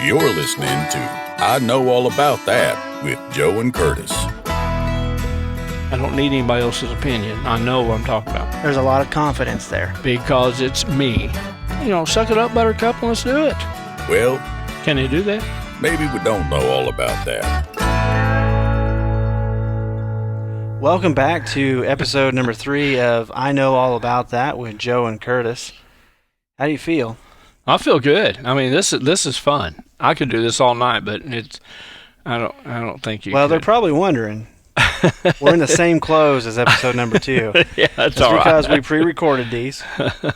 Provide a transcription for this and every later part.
You're listening to I Know All About That with Joe and Curtis. I don't need anybody else's opinion. I know what I'm talking about. There's a lot of confidence there. Because it's me. Suck it up, Buttercup, and let's do it. Well, can they do that? Maybe we don't know all about that. Welcome back to episode number 3 of I Know All About That with Joe and Curtis. How do you feel? I feel good. I mean, this is fun. I could do this all night, but I don't think you. Well, could. They're probably wondering. We're in the same clothes as episode number 2. Yeah, that's all right. Because we pre-recorded these.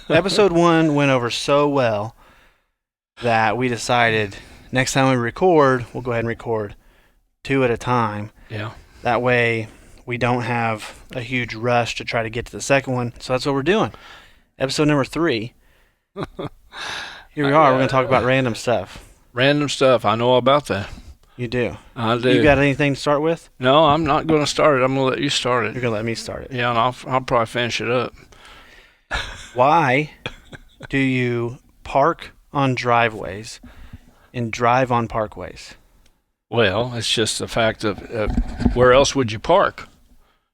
Episode 1 went over so well that we decided next time we record, we'll go ahead and record 2 at a time. Yeah. That way we don't have a huge rush to try to get to the second one. So that's what we're doing. Episode number 3. Here we are. We're going to talk about random stuff. Random stuff. I know all about that. You do? I do. You got anything to start with? No, I'm not going to start it. I'm going to let you start it. You're going to let me start it. Yeah, and I'll probably finish it up. Why do you park on driveways and drive on parkways? Well, it's just the fact of where else would you park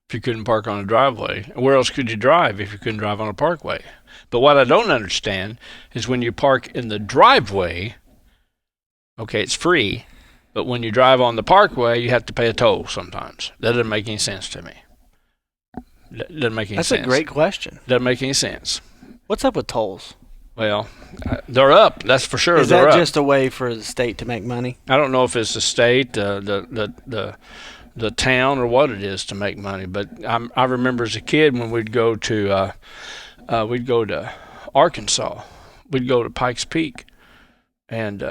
if you couldn't park on a driveway? Where else could you drive if you couldn't drive on a parkway? But what I don't understand is when you park in the driveway, okay, it's free, but when you drive on the parkway, you have to pay a toll sometimes. That doesn't make any sense to me. Doesn't make any sense. That's a great question. Doesn't make any sense. What's up with tolls? Well, they're up. That's for sure. Is that just a way for the state to make money? I don't know if it's the state, the town, or what it is to make money. But I remember as a kid when we'd go to Arkansas, we'd go to Pikes Peak, and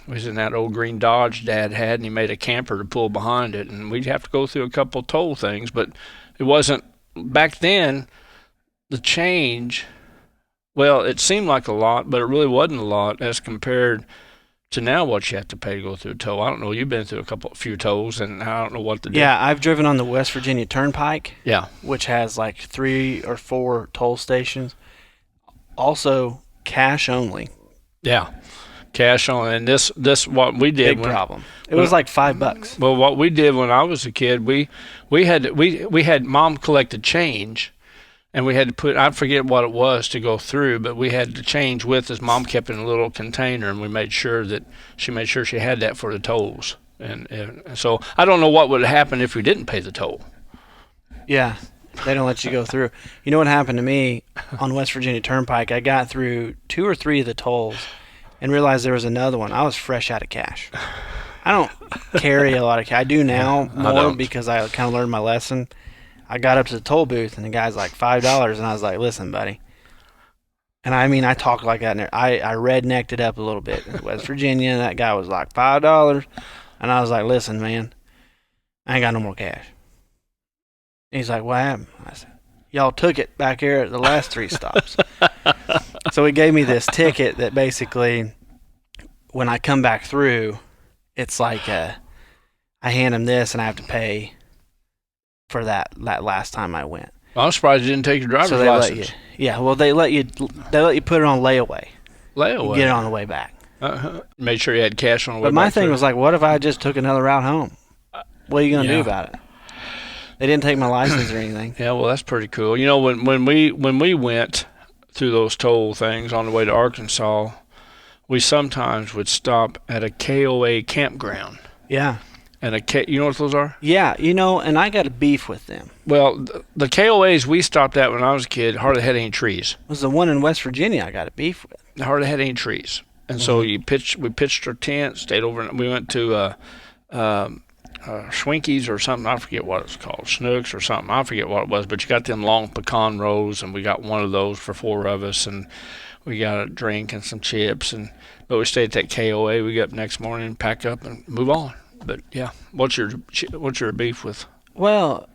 we was in that old green Dodge Dad had, and he made a camper to pull behind it, and we'd have to go through a couple of toll things. But it wasn't back then. The change. Well, it seemed like a lot, but it really wasn't a lot as compared to now what you have to pay to go through a toll. I don't know. You've been through a few tolls, and I don't know what to do. Yeah, I've driven on the West Virginia Turnpike. Yeah. Which has like 3 or 4 toll stations. Also, cash only. Yeah, cash only. And this what we did. Big problem. It was like $5. Well, what we did when I was a kid, we had Mom collected change. And we had to put, I forget what it was to go through, but we had to change with us. Mom kept it in a little container, and we made sure she had that for the tolls. And so I don't know what would happen if we didn't pay the toll. Yeah, they don't let you go through. You know what happened to me on West Virginia Turnpike? I got through 2 or 3 of the tolls and realized there was another one. I was fresh out of cash. I don't carry a lot of cash. I do now more because I kind of learned my lesson. I got up to the toll booth, and the guy's like, $5, and I was like, listen, buddy. And I mean, I talk like that, and I rednecked it up a little bit. In West Virginia, and that guy was like, $5, and I was like, listen, man, I ain't got no more cash. And he's like, what happened? I said, y'all took it back here at the last 3 stops. So he gave me this ticket that basically, when I come back through, it's like I hand him this, and I have to pay for that last time I went. Well, I'm surprised you didn't take your driver's license. They let you put it on layaway. Layaway. Get it on the way back. Made sure you had cash on the way back. But my thing was like, what if I just took another route home? What are you gonna do about it? They didn't take my license or anything. Yeah, well, that's pretty cool. When we went through those toll things on the way to Arkansas, we sometimes would stop at a KOA campground. Yeah. And you know what those are? Yeah, and I got a beef with them. Well, the KOAs we stopped at when I was a kid hardly had any trees. It was the one in West Virginia I got a beef with. Hardly had any trees. And so we pitched our tent, stayed over, and we went to Schwinkies or something. I forget what it's called, Snooks or something. I forget what it was, but you got them long pecan rolls, and we got one of those for 4 of us, and we got a drink and some chips. But we stayed at that KOA. We get up next morning, pack up, and move on. But yeah, what's your beef with? Well,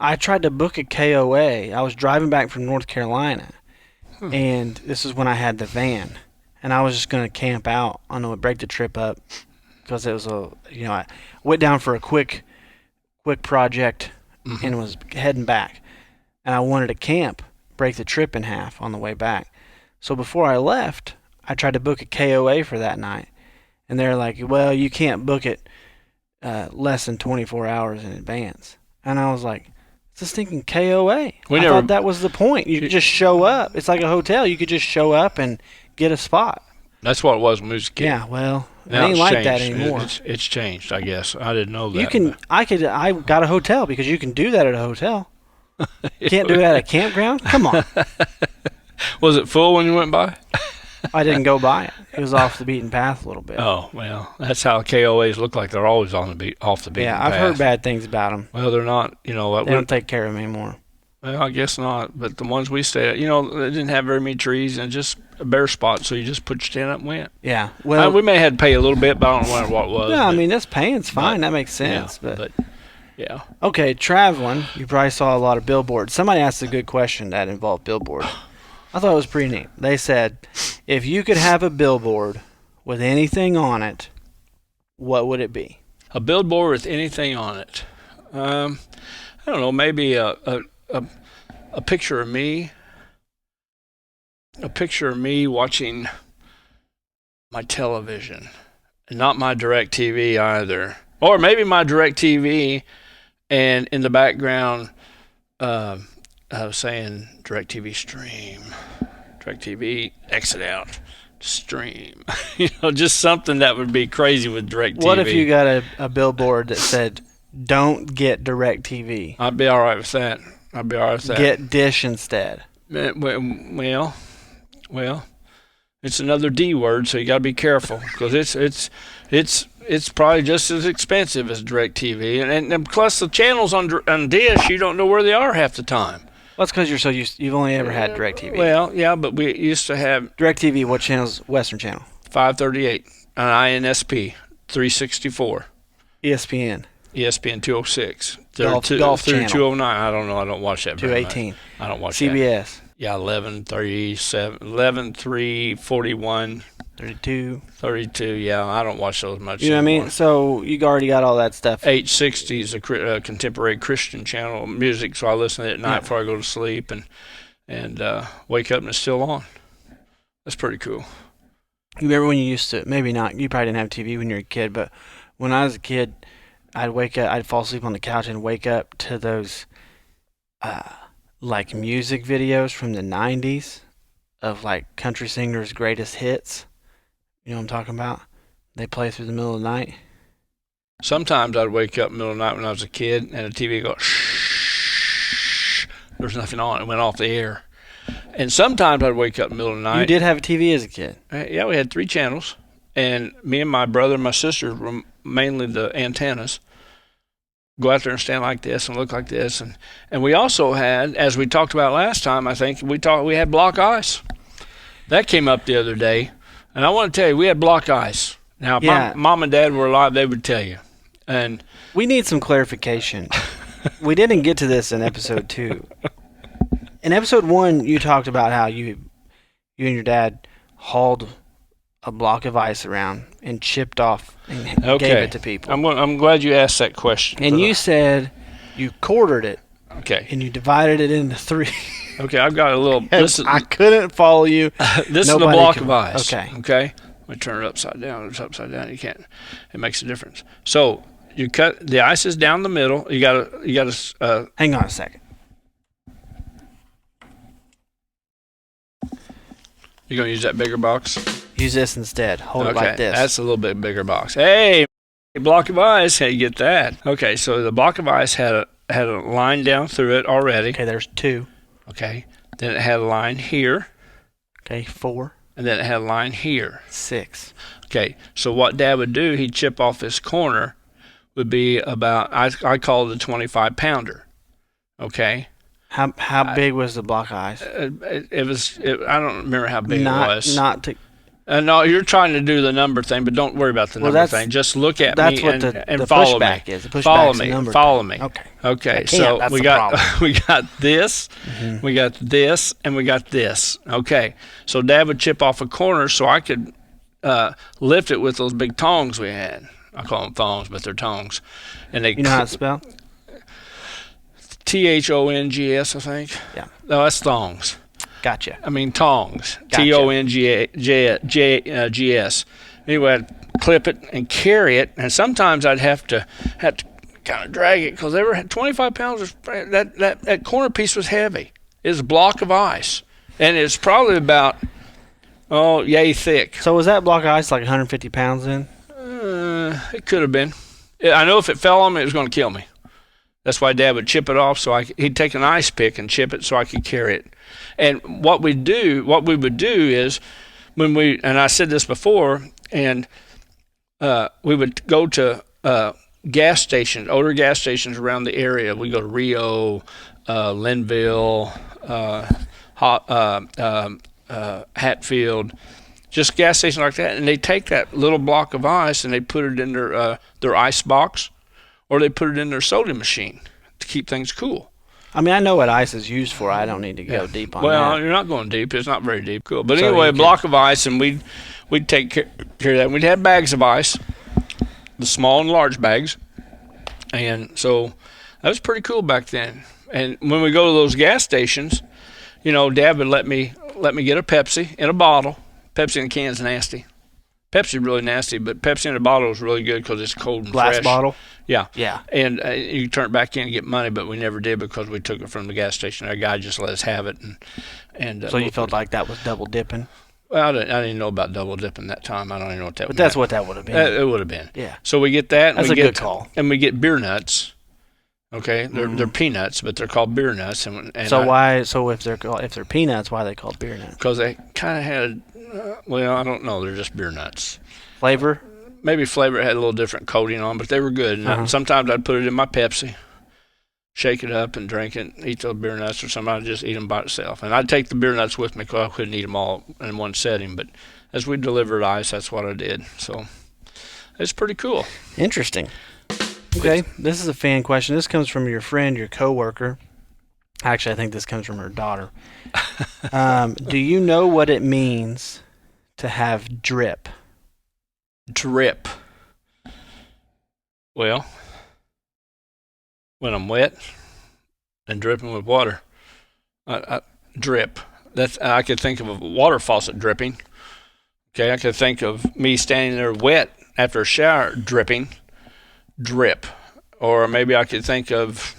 I tried to book a KOA. I was driving back from North Carolina, and this is when I had the van, and I was just going to camp out. I know, break the trip up because it was I went down for a quick project and was heading back, and I wanted to camp, break the trip in half on the way back. So before I left, I tried to book a KOA for that night. and they're like, well, you can't book it less than 24 hours in advance. And I was like, it's a stinking KOA. I thought that was the point. You could just show up. It's like a hotel. You could just show up and get a spot. That's what it was when we was a kid. Yeah, well, it Now ain't it's like changed. that anymore. It's changed, I guess. I didn't know that. You can, I got a hotel because you can do that at a hotel. You can't do it at a campground? Come on. Was it full when you went by? I didn't go by it. It was off the beaten path a little bit. Oh, well, that's how KOAs look like. They're always off the beaten path. Yeah, I've heard bad things about them. Well, they're not, they don't take care of them anymore. Well, I guess not. But the ones we stayed at, they didn't have very many trees and just a bare spot, so you just put your tent up and went. Yeah. Well, we may have to pay a little bit, but I don't know what it was. Yeah, I mean, that's paying's fine. That makes sense. Yeah, but yeah. Okay, traveling, you probably saw a lot of billboards. Somebody asked a good question that involved billboards. I thought it was pretty neat. They said, if you could have a billboard with anything on it, what would it be? A billboard with anything on it. I don't know, maybe a picture of me. A picture of me watching my television. And not my direct TV either. Or maybe my direct TV and in the background I was saying DirecTV stream, DirecTV exit out, stream. Just something that would be crazy with DirecTV. What if you got a billboard that said, "Don't get DirecTV"? I'd be all right with that. Get Dish instead. Well, it's another D word, so you got to be careful because it's probably just as expensive as DirecTV, and plus the channels on Dish, you don't know where they are half the time. Well, that's because you're so used. You've only ever had DirecTV. Well, yeah, but we used to have DirecTV. What channel's Western Channel? 538, an INSP, 364. ESPN. ESPN 206. Golf through channel. 209. I don't know. I don't watch that. 218. I don't watch CBS. That. Yeah, 11:37, 11:3:41. 32, yeah, I don't watch those much. You know what I mean? So you already got all that stuff. 860 is a contemporary Christian channel of music, so I listen to it at night before I go to sleep and wake up and it's still on. That's pretty cool. You remember when you used to, maybe not, you probably didn't have TV when you were a kid, but when I was a kid, I'd wake up, I'd fall asleep on the couch and wake up to those like music videos from the 90s of like country singers' greatest hits. You know what I'm talking about? They play through the middle of the night. Sometimes I'd wake up in the middle of the night when I was a kid and the TV would go shh. There's nothing on. It went off the air. And sometimes I'd wake up in the middle of the night. You did have a TV as a kid? Yeah, we had 3 channels. And me and my brother and my sister were mainly the antennas. Go out there and stand like this and look like this. And we also had, as we talked about last time, I think, we had block ice. That came up the other day. And I want to tell you, we had block ice. Now, if mom and dad were alive, they would tell you. And we need some clarification. We didn't get to this in episode 2. In episode 1, you talked about how you and your dad hauled a block of ice around and chipped off and gave it to people. I'm glad you asked that question. And you said you quartered it. Okay. And you divided it into 3. Okay, I've got a little. I couldn't follow you. This is a block of ice. Okay. We turn it upside down. It's upside down. You can't. It makes a difference. So you cut the ice is down the middle. You got to. Hang on a second. You gonna use that bigger box? Use this instead. Hold it like this. That's a little bit bigger box. Hey, block of ice. How you get that? Okay, so the block of ice had a line down through it already. Okay, there's 2. Okay, then it had a line here. Okay, 4. And then it had a line here. 6. Okay, so what Dad would do, he'd chip off this corner, would be about, I call it a 25-pounder. Okay? How big was the block of ice? It was, I don't remember how big it was. No, you're trying to do the number thing, but don't worry about the number thing. Just look at me and follow me. That's what the pushback is. The pushback's a number Follow thing. me. Okay. Okay. So we got this, we got this, and we got this. Okay. So Dad would chip off a corner so I could lift it with those big tongs we had. I call them thongs, but they're tongs. And they. You know how to spell? THONGS, I think. Yeah. No, that's thongs. Gotcha. I mean tongs. Gotcha. TONGS. Anyway, I'd clip it and carry it, and sometimes I'd have to kind of drag it because they were 25 pounds. That corner piece was heavy. It was a block of ice, and it's probably about yay thick. So was that block of ice like 150 pounds then? It could have been. I know if it fell on me, it was going to kill me. That's why Dad would chip it off. So he'd take an ice pick and chip it so I could carry it. And what we would do is and I said this before, and we would go to gas stations, older gas stations around the area. We go to Rio, Linville, Hatfield, just gas stations like that, and they take that little block of ice and they put it in their ice box, or they put it in their soda machine to keep things cool. I mean, I know what ice is used for. I don't need to go deep on that. Well, you're not going deep. It's not very deep. Cool. But anyway, a block of ice, and we'd take care of that. We'd have bags of ice, the small and large bags, and so that was pretty cool back then. And when we go to those gas stations, Dad would let me get a Pepsi in a bottle. Pepsi in a can's nasty. Pepsi really nasty, but Pepsi in a bottle is really good because it's cold and Glass fresh. bottle? Yeah. Yeah. And you turn it back in and get money, but we never did because we took it from the gas station. Our guy just let us have it. And so you felt like that was double dipping? Well, I didn't know about double dipping that time. I don't even know what that was. But that's what that would have been. It would have been. Yeah. So we get that. That's a good call. And we get beer nuts. Okay, they're peanuts, but they're called beer nuts. And So if they're peanuts, why are they called beer nuts? Because they kind of had, I don't know. They're just beer nuts. Flavor? Maybe flavor had a little different coating on, but they were good. And sometimes I'd put it in my Pepsi, shake it up and drink it, eat those beer nuts, or sometimes I'd just eat them by itself. And I'd take the beer nuts with me because I couldn't eat them all in one setting. But as we delivered ice, that's what I did. So it's pretty cool. Interesting. Okay, this is a fan question. This comes from your friend, your coworker. Actually, I think this comes from her daughter. Do you know what it means to have drip? Drip. Well, when I'm wet and dripping with water, drip. I could think of a water faucet dripping. Okay, I could think of me standing there wet after a shower dripping. Drip. Or maybe I could think of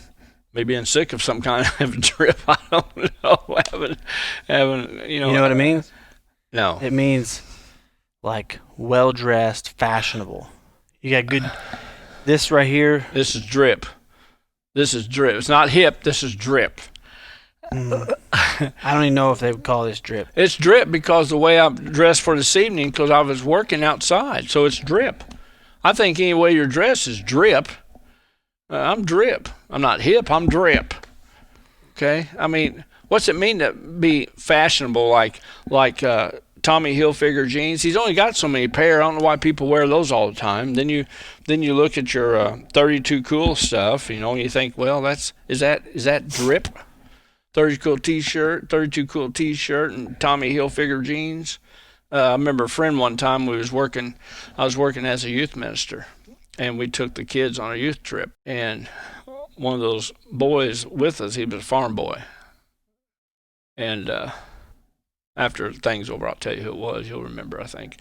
me being sick of some kind of drip. I don't know. Having You know what it means? No. It means like well-dressed, fashionable. You got good. This right here. This is drip. This is drip. It's not hip. This is drip. I don't even know if they would call this drip. It's drip because the way I'm dressed for this evening, because I was working outside, so it's drip. I think any way you're dressed is drip. I'm drip. I'm not hip. I'm drip. Okay. I mean, what's it mean to be fashionable? Like Tommy Hilfiger jeans. He's only got so many pair. I don't know why people wear those all the time. Then you look at your 32 Cool stuff. You think, well, is that drip? 32 Cool T-shirt, and Tommy Hilfiger jeans. I remember a friend one time I was working as a youth minister, and we took the kids on a youth trip, and one of those boys with us, he was a farm boy. And after the thing's over, I'll tell you who it was. You'll remember, I think.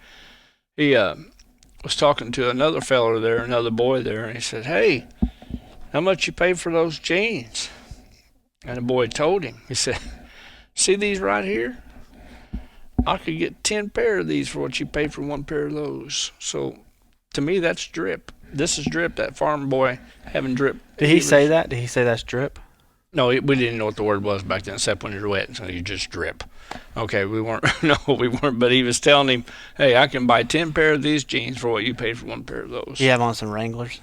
He was talking to another fellow there, another boy there, and he said, "Hey, how much you pay for those jeans?" And the boy told him. He said, "See these right here? I could get 10 pair of these for what you pay for one pair of those." So, to me, that's drip. This is drip. That farm boy having drip. Did he say that? Did he say that's drip? No, we didn't know what the word was back then, except when you're wet, so you just drip. Okay, we weren't. No, we weren't. But he was telling him, "Hey, I can buy 10 pair of these jeans for what you paid for one pair of those." You have on some Wranglers?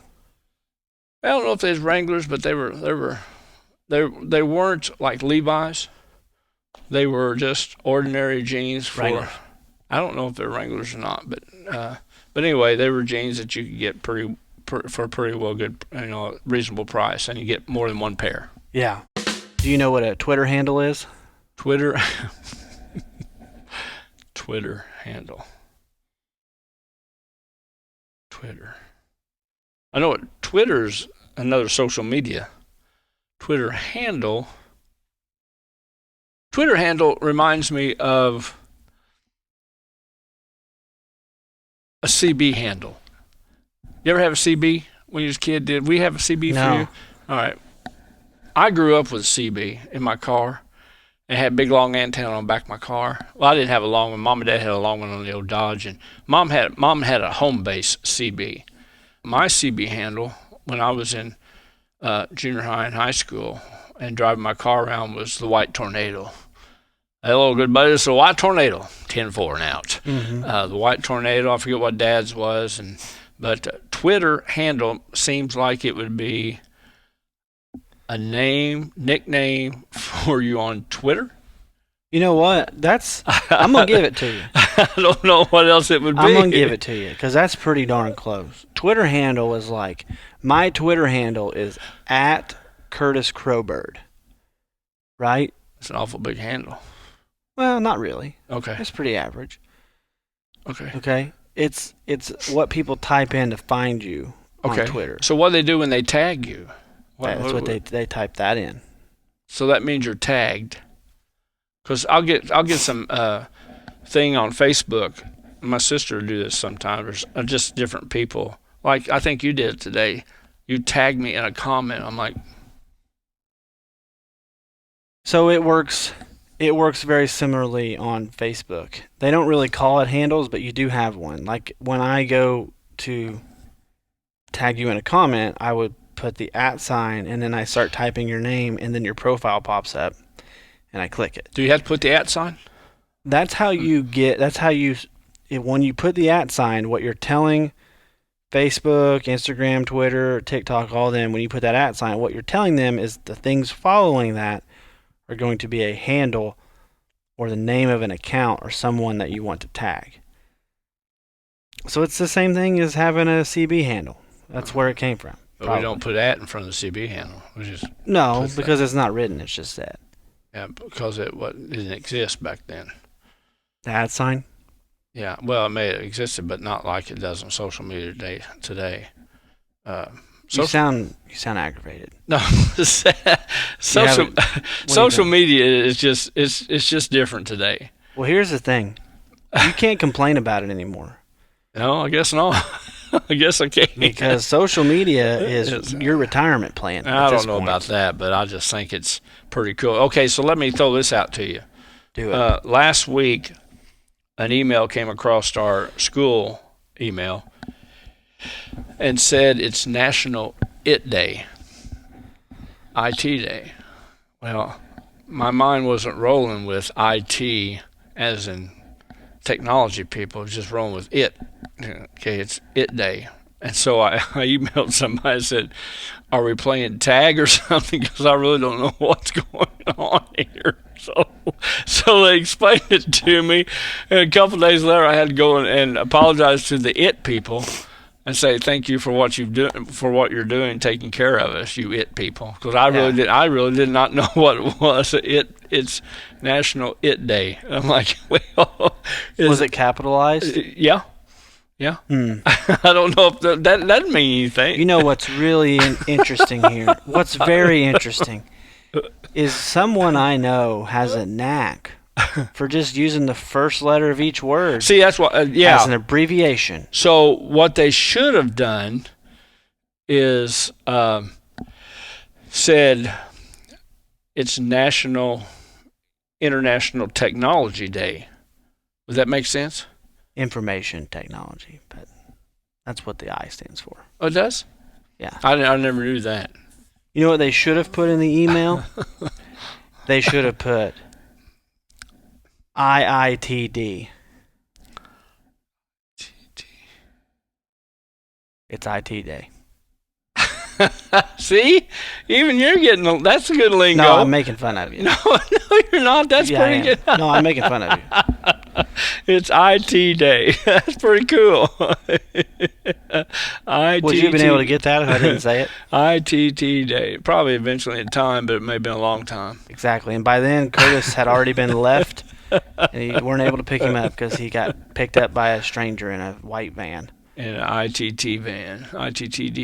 I don't know if they was Wranglers, but they weren't like Levi's. They were just ordinary jeans for. Wranglers. I don't know if they're Wranglers or not, but anyway, they were jeans that you could get for a pretty well good, reasonable price, and you get more than one pair. Yeah. Do you know what a Twitter handle is? Twitter handle. Twitter. I know what Twitter's another social media. Twitter handle reminds me of a CB handle. You ever have a CB when you was a kid? Did we have a CB No. for you? All right. I grew up with a CB in my car. It had a big long antenna on the back of my car. Well, I didn't have a long one. Mom and Dad had a long one on the old Dodge, and Mom had a home base CB. My CB handle when I was in junior high and high school and driving my car around was the White Tornado. Hello, good buddy. It's the White Tornado, 10-4 and out. The White Tornado. I forget what Dad's was, but Twitter handle seems like it would be a nickname for you on Twitter. You know what? I'm gonna give it to you. I don't know what else it would be. I'm gonna give it to you because that's pretty darn close. Twitter handle is like my Twitter handle is at Curtis Crowbird, right? It's an awful big handle. Well, not really. Okay. It's pretty average. Okay. Okay. It's what people type in to find you on Twitter. So what do they do when they tag you? That's what they type that in. So that means you're tagged. Because I'll get some thing on Facebook. My sister will do this sometimes. Or just different people. Like I think you did it today. You tagged me in a comment. I'm like. So it works. It works very similarly on Facebook. They don't really call it handles, but you do have one. Like when I go to tag you in a comment, I would put the @ sign, and then I start typing your name, and then your profile pops up, and I click it. Do you have to put the @ sign? That's how you when you put the @ sign, what you're telling Facebook, Instagram, Twitter, TikTok, all them, when you put that @ sign, what you're telling them is the things following that are going to be a handle or the name of an account or someone that you want to tag. So it's the same thing as having a CB handle. That's where it came from. But we don't put @ in front of the CB handle. We just because it's not written. It's just that. Yeah, because it didn't exist back then. The @ sign? Yeah, well, it may have existed, but not like it does on social media today. You sound aggravated. No, social media is just different today. Well, here's the thing: you can't complain about it anymore. No, I guess not. I guess I can't. Because social media is your retirement plan. I don't know about that, but I just think it's pretty cool. Okay, so let me throw this out to you. Do it. Last week, an email came across our school email and said it's National IT Day. IT Day. Well, my mind wasn't rolling with IT as in technology people. It was just rolling with it. Okay, it's IT Day. And so I emailed somebody and said, are we playing tag or something? Because I really don't know what's going on here. So they explained it to me. And a couple of days later, I had to go and apologize to the IT people and say thank you for what you're doing, taking care of us, you IT people. Because I really did not know what it was. It's National IT Day. I'm like, well, was it capitalized? Yeah. Yeah. I don't know if that doesn't mean anything. You know what's really interesting here? What's very interesting is someone I know has a knack for just using the first letter of each word. See, that's what, as an abbreviation. So what they should have done is said it's International Technology Day. Does that make sense? Information technology, but that's what the I stands for. Oh, it does? Yeah. I never knew that. You know what they should have put in the email? They should have put IITD. It's IT Day. See? Even you're getting that's a good lingo. No, I'm making fun of you. No, you're not. That's pretty good. No, I'm making fun of you. It's IT Day. That's pretty cool. Would you have been able to get that if I didn't say it? ITT Day. Probably eventually in time, but it may have been a long time. Exactly. And by then, Curtis had already been left, and you weren't able to pick him up because he got picked up by a stranger in a white van. In an ITTD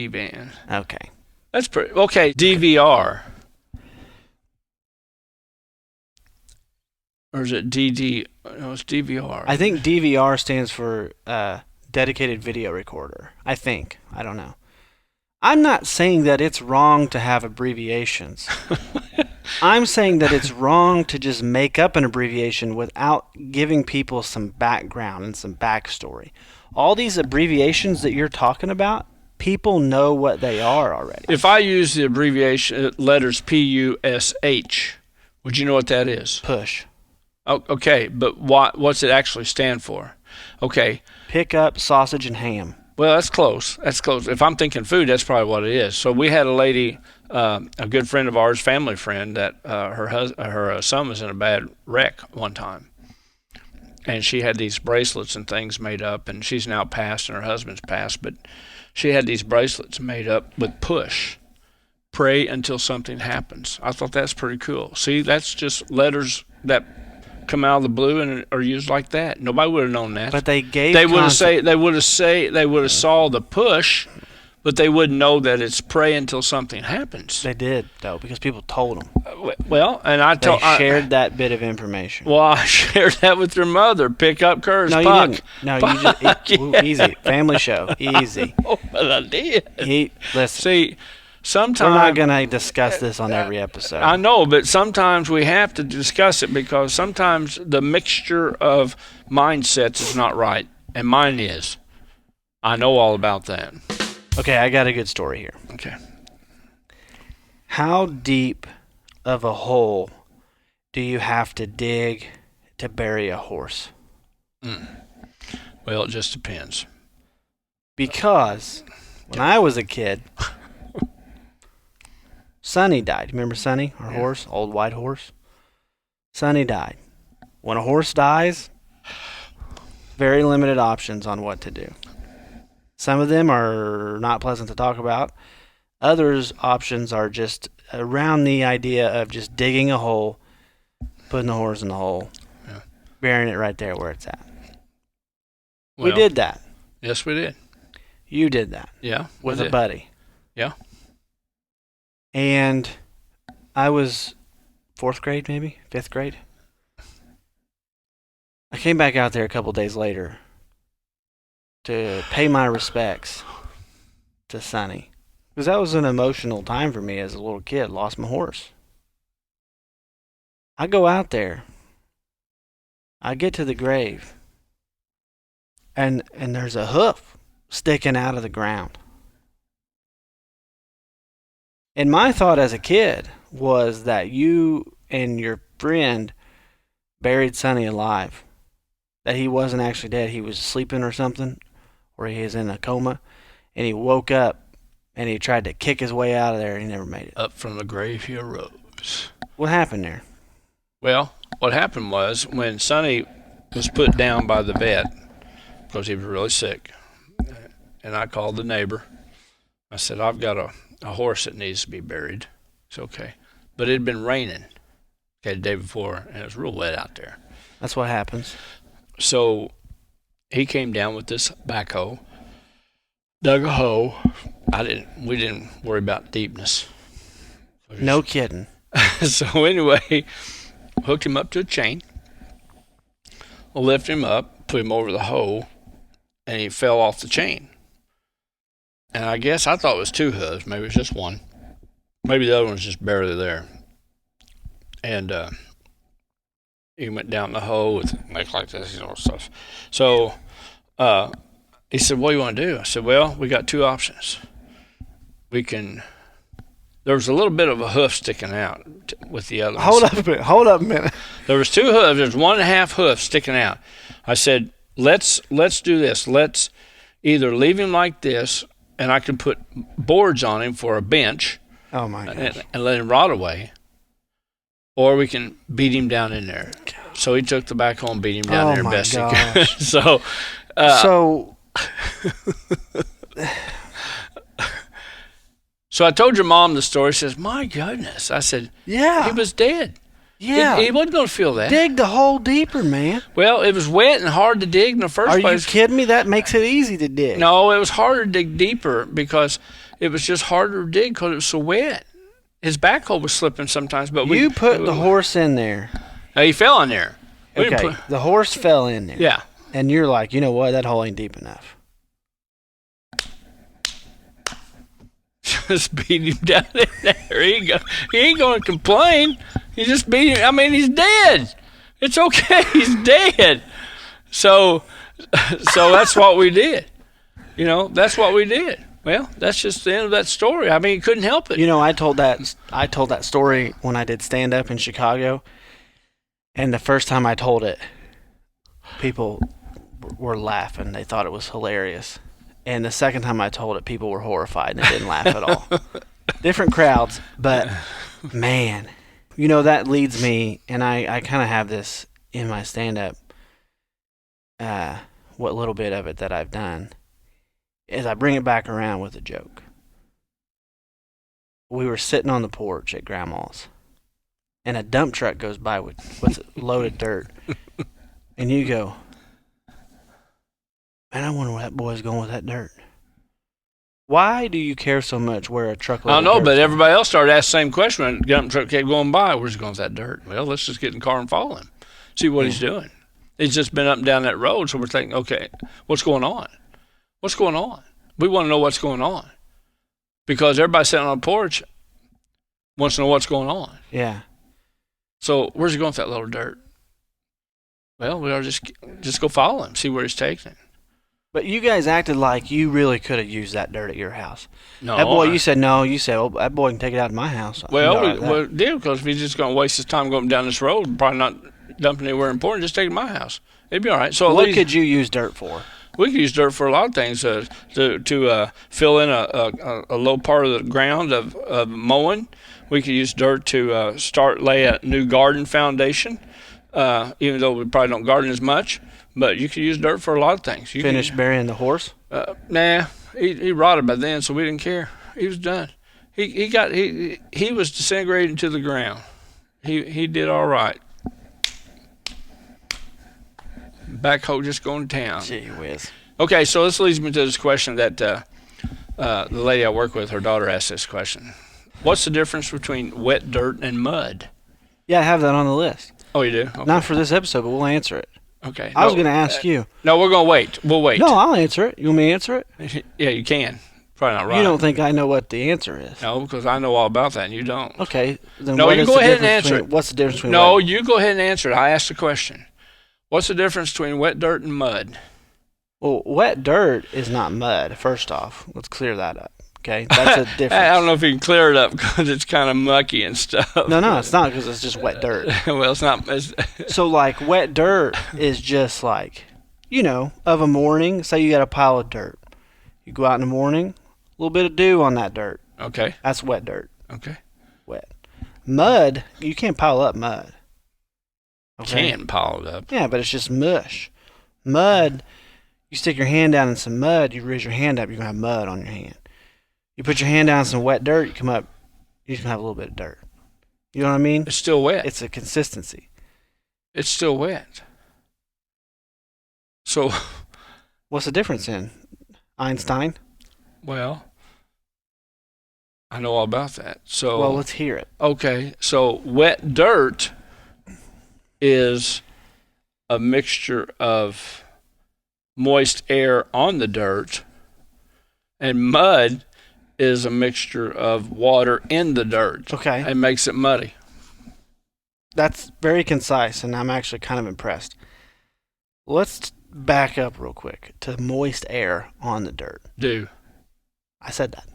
van. Okay. That's pretty... Okay, DVR. Or is it DD? No, it's DVR. I think DVR stands for dedicated video recorder. I think. I don't know. I'm not saying that it's wrong to have abbreviations. I'm saying that it's wrong to just make up an abbreviation without giving people some background and some backstory. All these abbreviations that you're talking about, people know what they are already. If I use the abbreviation letters PUSH, would you know what that is? Push. Oh, okay, but what's it actually stand for? Okay. Pick up sausage and ham. Well, that's close. That's close. If I'm thinking food, that's probably what it is. So we had a lady, a good friend of ours, family friend, that her son was in a bad wreck one time. And she had these bracelets and things made up, and she's now passed and her husband's passed, but she had these bracelets made up with push. Pray until something happens. I thought that's pretty cool. See, that's just letters that come out of the blue and are used like that. Nobody would have known that. But they gave they would have saw the push, but they wouldn't know that it's pray until something happens. They did though, because people told them. Well, and They shared that bit of information. Well, I shared that with your mother. Pick up Kurt's No, puck. you didn't. No, you just Yeah. easy. Family show, easy. Oh, but I did. Listen. See, sometimes We're not going to discuss this on every episode. I know, but sometimes we have to discuss it because sometimes the mixture of mindsets is not right, and mine is. I know all about that. Okay, I got a good story here. Okay. How deep of a hole do you have to dig to bury a horse? Well, it just depends. Because when I was a kid, Sonny died. Remember Sonny, our horse, old white horse? Sonny died. When a horse dies, very limited options on what to do. Some of them are not pleasant to talk about. Others options are just around the idea of just digging a hole, putting the horse in the hole, burying it right there where it's at. Well, we did that. Yes, we did. You did that. Yeah. With a buddy. Yeah. And I was 4th grade, maybe 5th grade. I came back out there a couple days later to pay my respects to Sonny, because that was an emotional time for me as a little kid. Lost my horse. I go out there. I get to the grave, and there's a hoof sticking out of the ground. And my thought as a kid was that you and your friend buried Sonny alive. That he wasn't actually dead. He was sleeping or something, or he was in a coma, and he woke up and he tried to kick his way out of there and he never made it. Up from the grave he arose. What happened there? Well, what happened was when Sonny was put down by the vet because he was really sick, and I called the neighbor. I said, I've got a horse that needs to be buried. It's okay. But it had been raining the day before, and it was real wet out there. That's what happens. So he came down with this backhoe, dug a hole. We didn't worry about deepness. No kidding. So anyway, hooked him up to a chain. We'll lift him up, put him over the hole, and he fell off the chain. And I guess I thought it was 2 hooves. Maybe it was just one. Maybe the other one was just barely there. And he went down the hole with make like this, stuff. So he said, what do you want to do? I said, well, we got 2 options. There was a little bit of a hoof sticking out with the other one. Hold up a minute. There was 2 hooves. There's 1.5 hoof sticking out. I said, let's do this. Let's either leave him like this, and I can put boards on him for a bench. Oh my gosh. And let him rot away. Or we can beat him down in there. So he took the backhoe and beat him down there best he could. So I told your mom the story. She says, my goodness. I said, yeah, he was dead. Yeah. He wasn't going to feel that. Dig the hole deeper, man. Well, it was wet and hard to dig in the first place. Are you kidding me? That makes it easy to dig. No, it was harder to dig deeper because it was just harder to dig because it was so wet. His backhoe was slipping sometimes. But you put the horse in there. He fell in there. Okay, the horse fell in there. Yeah. And you're like, you know what? That hole ain't deep enough. just beat him down in there. He ain't going to complain. He just beat him. I mean, he's dead. It's okay. He's dead. So that's what we did. That's what we did. Well, that's just the end of that story. I mean, he couldn't help it. I told that story when I did stand up in Chicago, and the first time I told it, people were laughing. They thought it was hilarious. And the second time I told it, people were horrified and they didn't laugh at all. Different crowds, but man, that leads me, and I kind of have this in my stand up, what little bit of it that I've done, is I bring it back around with a joke. We were sitting on the porch at Grandma's, and a dump truck goes by with loaded dirt, and you go, man, I wonder where that boy's going with that dirt. Why do you care so much where a truckload I of don't know, dirt's but going? everybody else started asking the same question when the dump truck kept going by. Where's he going with that dirt? Well, let's just get in the car and follow him. See what he's doing. He's just been up and down that road, so we're thinking, okay, what's going on? What's going on? We want to know what's going on. Because everybody sitting on the porch wants to know what's going on. Yeah. So where's he going with that little dirt? Well, we ought to just go follow him, see where he's taking it. But you guys acted like you really could have used that dirt at your house. No, That boy, you said no. You said, that boy can take it out of my house. Well, we did, because if he's just going to waste his time going down this road, probably not dumping anywhere important, just take it to my house. It'd be all right. So what could you use dirt for? We could use dirt for a lot of things. To fill in a low part of the ground of mowing. We could use dirt to lay a new garden foundation, even though we probably don't garden as much. But you could use dirt for a lot of things. Finish burying the horse? Nah, he rotted by then, so we didn't care. He was done. He was disintegrating to the ground. He did all right. Backhoe just going to town. Gee whiz. Okay, so this leads me to this question that the lady I work with, her daughter asked this question. What's the difference between wet dirt and mud? Yeah, I have that on the list. Oh, you do? Okay. Not for this episode, but we'll answer it. Okay. I was going to ask you. No, we're going to wait. We'll wait. No, I'll answer it. You want me to answer it? Yeah, you can. Probably not right. You don't think I know what the answer is? No, because I know all about that, and you don't. Okay. Then No, what you is go the ahead and difference answer between- it. What's the difference between No, wet- you go ahead and answer it. I asked the question. What's the difference between wet dirt and mud? Well, wet dirt is not mud, first off. Let's clear that up. Okay? That's a difference. I don't know if you can clear it up because it's kind of mucky and stuff. No, it's not, because it's just wet dirt. Well, it's not. So, like, wet dirt is just like, of a morning, say you got a pile of dirt. You go out in the morning, a little bit of dew on that dirt. Okay. That's wet dirt. Okay. Wet. Mud, you can't pile up mud. Okay? Can pile it up. Yeah, but it's just mush. Mud, you stick your hand down in some mud, you raise your hand up, you're going to have mud on your hand. You put your hand down in some wet dirt, you come up, you're just going to have a little bit of dirt. You know what I mean? It's still wet. It's a consistency. It's still wet. So, What's the difference in Einstein? well, I know all about that. So, Well, let's hear it. okay, so wet dirt is a mixture of moist air on the dirt, and mud is a mixture of water in the dirt. Okay. It makes it muddy. That's very concise, and I'm actually kind of impressed. Let's back up real quick to moist air on the dirt. Do. I said that.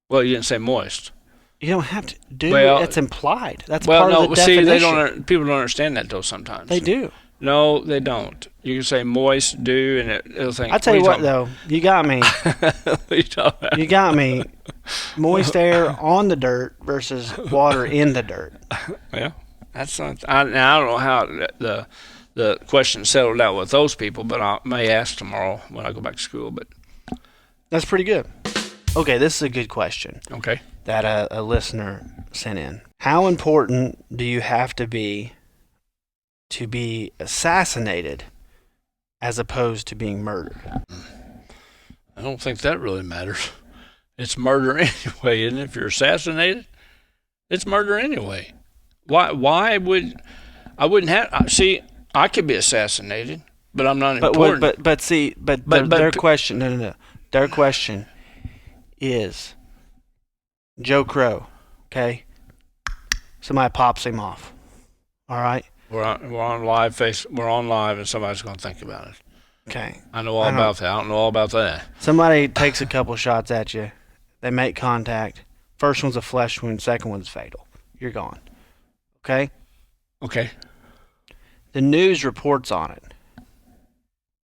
Well, you didn't say moist. You don't have to do Well, it. It's implied. That's Well, part no, of the see, definition. people don't understand that though sometimes. They do. No, they don't. You can say moist, dew, and it'll think. I tell you what, though, you got me. though. You got me. Moist air on the dirt versus water in the dirt. Well, that's not. I don't know how the question settled out with those people, but I may ask tomorrow when I go back to school. But That's pretty good. Okay, this is a good question okay, that a listener sent in. How important do you have to be assassinated as opposed to being murdered? I don't think that really matters. It's murder anyway, isn't it? If you're assassinated, it's murder anyway. Why would I wouldn't have? See, I could be assassinated, but I'm not important. But their question, no. Their question is, Joe Crow, okay? Somebody pops him off. All right? We're on live we're on live, and somebody's going to think about it. Okay. I know all about that. I don't know all about that. Somebody takes a couple shots at you. They make contact. First one's a flesh wound. Second one's fatal. You're gone. Okay? Okay. The news reports on it.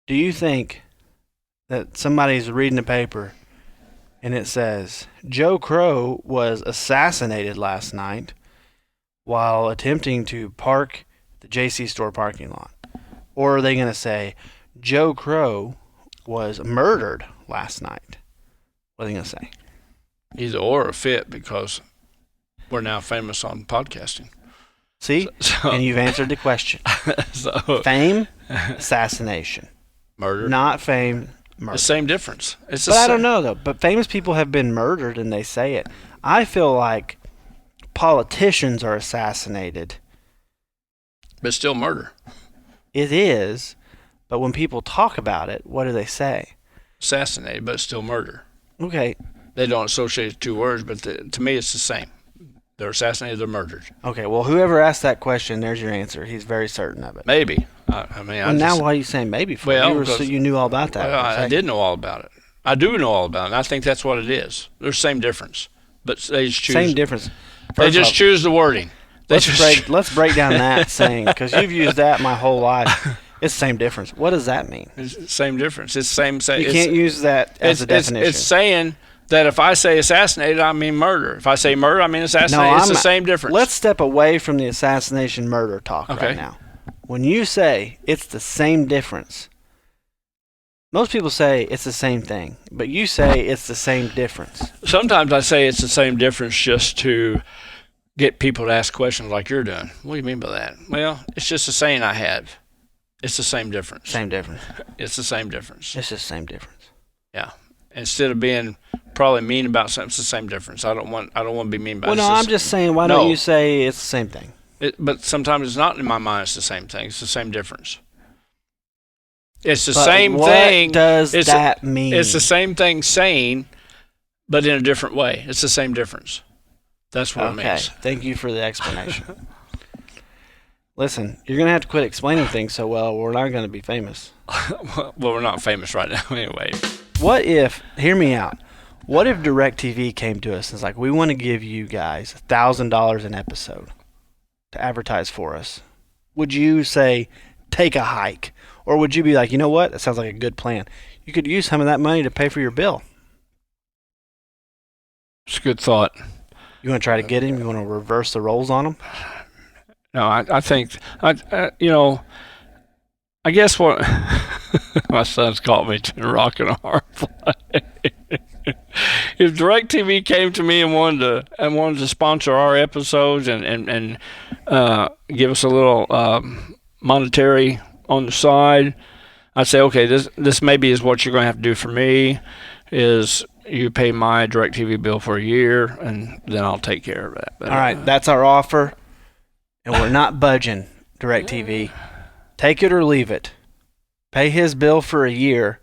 Do you think that somebody's reading the paper and it says, Joe Crow was assassinated last night while attempting to park the JC store parking lot? Or are they going to say, Joe Crow was murdered last night? What are they going to say? Either or a fit, because we're now famous on podcasting. See? And you've answered the question. Fame, assassination. Murder. Not fame, murder. The same difference. It's But I don't know, though. But famous people have been murdered, and they say it. I feel like politicians are assassinated. But still murder. It is. But when people talk about it, what do they say? Assassinated, but still murder. Okay. They don't associate the two words, but to me it's the same. They're assassinated, they're murdered. Okay, well, whoever asked that question, there's your answer. He's very certain of it. Maybe. Now why are you saying maybe for? Well, so you knew all about that. Well, I did know all about it. I do know all about it, and I think that's what it is. There's same difference, but they just choose. Same difference. They just choose the wording. Let's break down that saying, because you've used that my whole life. It's the same difference. What does that mean? It's the same difference. It's the same. You can't use that as a definition. It's saying that if I say assassinated, I mean murder. If I say murder, I mean assassinated. It's the same difference. Let's step away from the assassination murder talk right now. When you say it's the same difference, most people say it's the same thing, but you say it's the same difference. Sometimes I say it's the same difference just to get people to ask questions like you're doing. What do you mean by that? Well, it's just a saying I have. It's the same difference. Same difference. It's the same difference. It's just the same difference. Yeah. Instead of being probably mean about something, it's the same difference. I don't want to be mean about it. Well, no, I'm just saying, why don't you say it's the same thing? But sometimes it's not in my mind. It's the same thing. It's the same difference. It's the same thing. What does that mean? It's the same thing saying, but in a different way. It's the same difference. That's what it means. Thank you for the explanation. Listen, you're going to have to quit explaining things so well. We're not going to be famous. Well, we're not famous right now anyway. What if, hear me out, what if DirecTV came to us and was like, we want to give you guys $1,000 an episode to advertise for us? Would you say, take a hike? Or would you be like, you know what, that sounds like a good plan. You could use some of that money to pay for your bill. It's a good thought. You want to try to get him? You want to reverse the roles on him? No, I think, I guess what my son's caught me to rock and a hard play. If DirecTV came to me and wanted to sponsor our episodes and give us a little monetary on the side, I'd say, okay, this maybe is what you're going to have to do for me, is you pay my DirecTV bill for a year, and then I'll take care of that. But, all right, that's our offer. And we're not budging, DirecTV. Take it or leave it. Pay his bill for a year.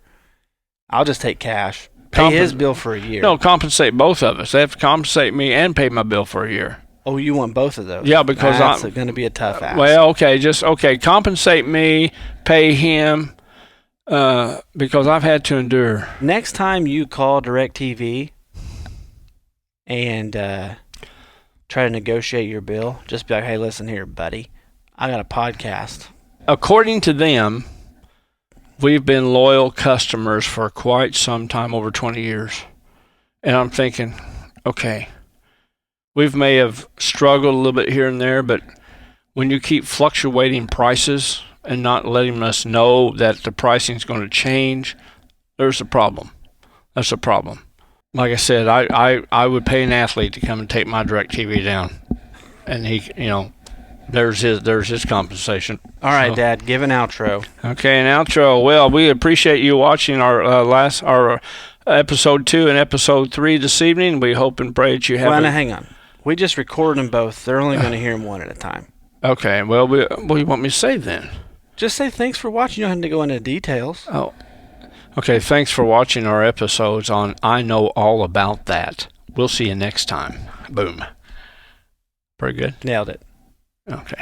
I'll just take cash. Pay his bill for a year. No, compensate both of us. They have to compensate me and pay my bill for a year. Oh, you want both of those? Yeah, because that's going to be a tough ask. Well, okay, compensate me, pay him, because I've had to endure. Next time you call DirecTV and try to negotiate your bill, just be like, hey, listen here, buddy. I got a podcast. According to them, we've been loyal customers for quite some time, over 20 years. And I'm thinking, okay, we may have struggled a little bit here and there, but when you keep fluctuating prices and not letting us know that the pricing is going to change, there's a problem. That's a problem. Like I said, I would pay an athlete to come and take my DirecTV down, and he, there's his compensation. All right, Dad, give an outro. Okay, an outro. Well, we appreciate you watching our episode 2 and episode 3 this evening. We hope and pray that you have. Well, now hang on. We just recorded them both. They're only going to hear them one at a time. Okay. Well, what do you want me to say then? Just say thanks for watching. You don't have to go into details. Oh. Okay, thanks for watching our episodes on I Know All About That we'll see you next time. Boom. Pretty good. Nailed it. Okay.